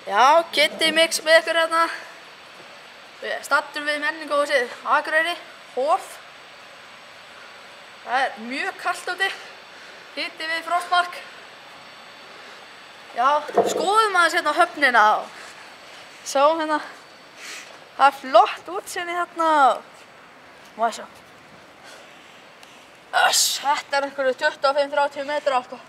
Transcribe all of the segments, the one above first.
Já, Kiddi Mix með ykkur hérna. Við staddur við menningarhúsið Akureyri, Hof. Það mjög kalt úti. Hiti við frostmark. Já, skoðum aðeins hérna höfnina og sjáum hérna. Það flott útsinni hérna. Má sjá. Þetta einhverju 25-30 metrar sko.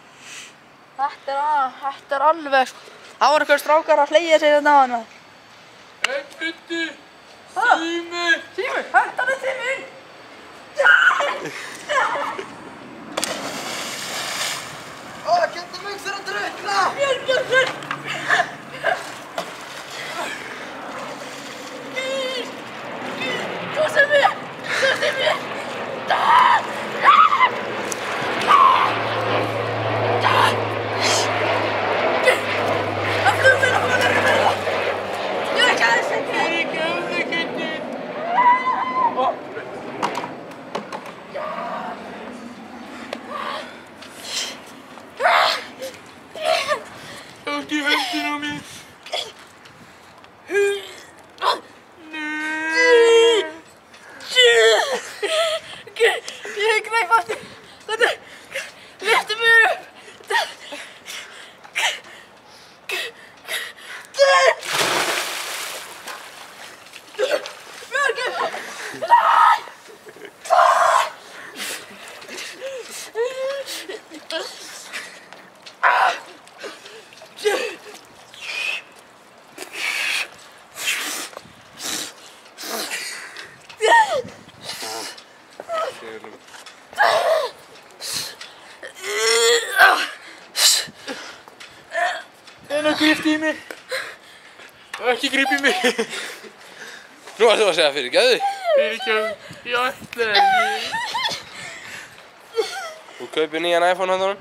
Þetta alveg sko. Það voru einhverjir strákar að hlegja sig hérna á hann. Hei, Kiddi! Sími! Sími, hentan er síminn! Kiddi Mix er að drukkna! Björn! Þú sem ég! Takk í höndina á mér. Ég greip aftur. Þetta réttu mér upp. En að gript í mig. Og ekki grip í mig. Nú ætlum við að segja fyrirgefðu. Fyrirgefðu, ég ætla ekki. Þú kaupir nýjan iPhone handa honum.